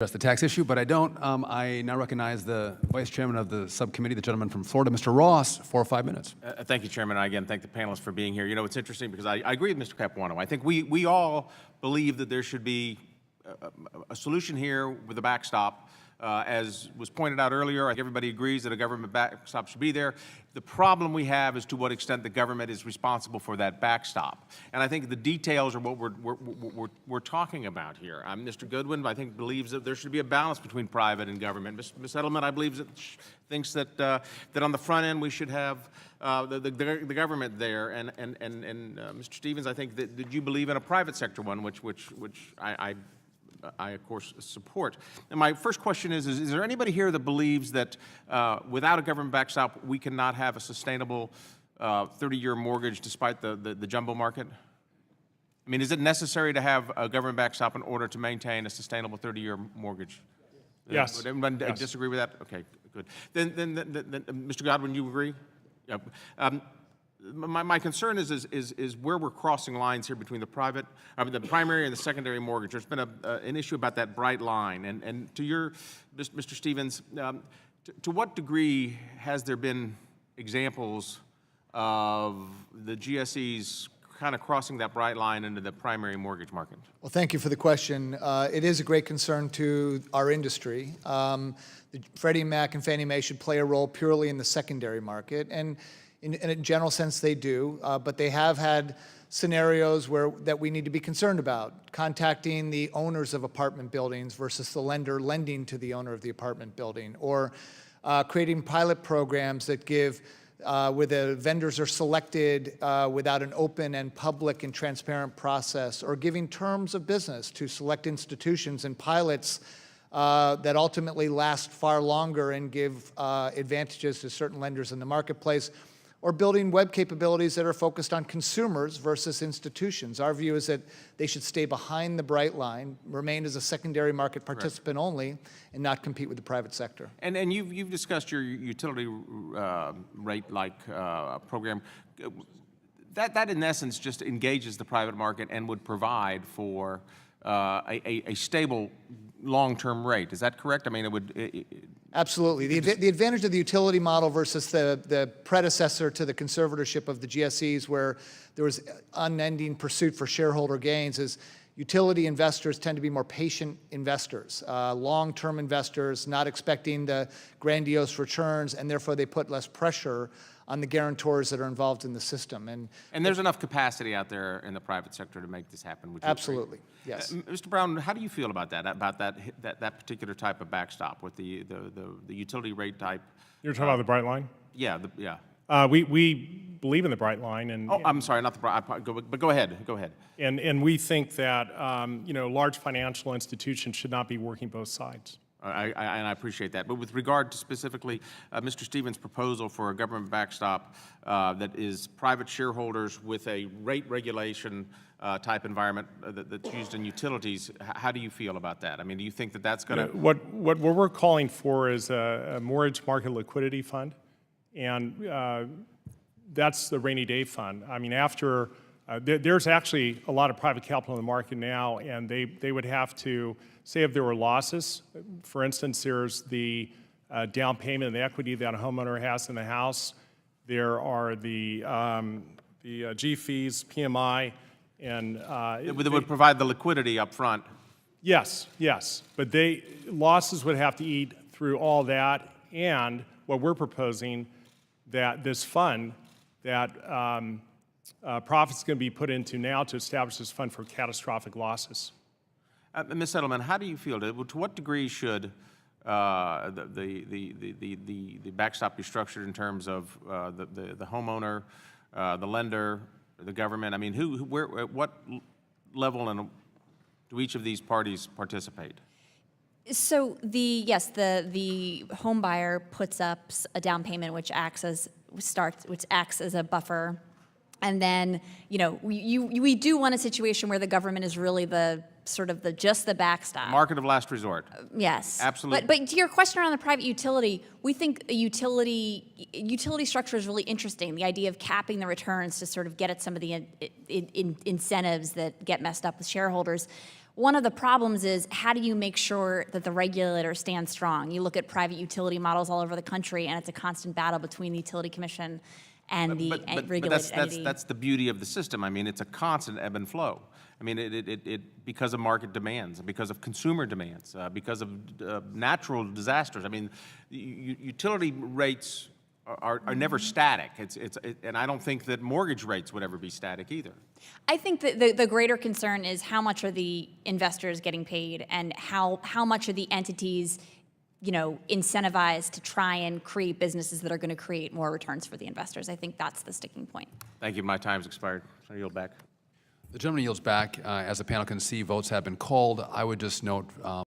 address the tax issue, but I don't. I now recognize the Vice Chairman of the subcommittee, the gentleman from Florida, Mr. Ross, 4 or 5 minutes. Thank you, Chairman. I again thank the panelists for being here. You know, it's interesting because I agree with Mr. Capuano. I think we all believe that there should be a solution here with a backstop. As was pointed out earlier, I think everybody agrees that a government backstop should be there. The problem we have is to what extent the government is responsible for that backstop. And I think the details are what we're talking about here. Mr. Goodwin, I think, believes that there should be a balance between private and government. Ms. Edelman, I believe, thinks that that on the front end we should have the government there. And Mr. Stevens, I think that you believe in a private sector one, which I, of course, support. And my first question is there anybody here that believes that without a government backstop, we cannot have a sustainable 30-year mortgage despite the jumbo market? I mean, is it necessary to have a government backstop in order to maintain a sustainable 30-year mortgage? Yes. Would everyone yes. disagree with that? Okay, good. Then Mr. Godwin, you agree? Yep. My concern is where we're crossing lines here between the primary and the secondary mortgage. There's been an issue about that bright line, and to your, Mr. Stevens, to what degree has there been examples of the GSEs kind of crossing that bright line into the primary mortgage market? Well, thank you for the question. It is a great concern to our industry. Freddie Mac and Fannie Mae should play a role purely in the secondary market, and in a general sense they do, but they have had scenarios that we need to be concerned about, contacting the owners of apartment buildings versus the lender lending to the owner of the apartment building, or creating pilot programs that give where the vendors are selected without an open and public and transparent process, or giving terms of business to select institutions and pilots that ultimately last far longer and give advantages to certain lenders in the marketplace, or building web capabilities that are focused on consumers versus institutions. Our view is that they should stay behind the bright line, remain as a secondary market participant only, and not compete with the private sector. And you've discussed your utility rate-like program. That in essence just engages the private market and would provide for a stable long-term rate. Is that correct? I mean, it would. Absolutely. The advantage of the utility model versus the predecessor to the conservatorship of the GSEs, where there was unending pursuit for shareholder gains, is utility investors tend to be more patient investors, long-term investors, not expecting the grandiose returns, and therefore they put less pressure on the guarantors that are involved in the system. And there's enough capacity out there in the private sector to make this happen. Would you absolutely, agree? yes. Mr. Brown, how do you feel about that particular type of backstop with the utility rate type? You're talking about the bright line? Yeah, yeah. We believe in the bright line, and I'm sorry, not the bright, but go ahead. And we think that large financial institutions should not be working both sides. And I appreciate that. But with regard to specifically Mr. Stevens' proposal for a government backstop that is private shareholders with a rate regulation type environment that's used in utilities, how do you feel about that? I mean, do you think that that's going to... What we're calling for is a mortgage market liquidity fund, and that's the rainy day fund. I mean, after... there's actually a lot of private capital in the market now, and they would have to, say if there were losses, for instance, there's the down payment and the equity that a homeowner has in the house. There are the G fees, PMI, and... That would provide the liquidity up front. Yes, but losses would have to eat through all that, and what we're proposing, that this fund that profits going to be put into now to establish this fund for catastrophic losses. Ms. Edelman, how do you feel? To what degree should the backstop be structured in terms of the homeowner, the lender, the government? I mean, at what level and do each of these parties participate? So the home buyer puts up a down payment, which acts as a buffer. And then, we do want a situation where the government is really just the backstop. Market of last resort. Yes. Absolutely. But to your question around the private utility, we think a utility structure is really interesting. The idea of capping the returns to sort of get at some of the incentives that get messed up with shareholders. one of the problems is how do you make sure that the regulator stands strong? You look at private utility models all over the country, and it's a constant battle between the utility commission and the regulated entity. That's the beauty of the system. I mean, it's a constant ebb and flow. I mean, it because of market demands, because of consumer demands, because of natural disasters. I mean, utility rates are never static. And I don't think that mortgage rates would ever be static either. I think that the greater concern is how much are the investors getting paid, and how much are the entities, incentivized to try and create businesses that are going to create more returns for the investors. I think that's the sticking point. Thank you. My time's expired. I yield back. The gentleman yields back. As the panel can see, votes have been called. I would just note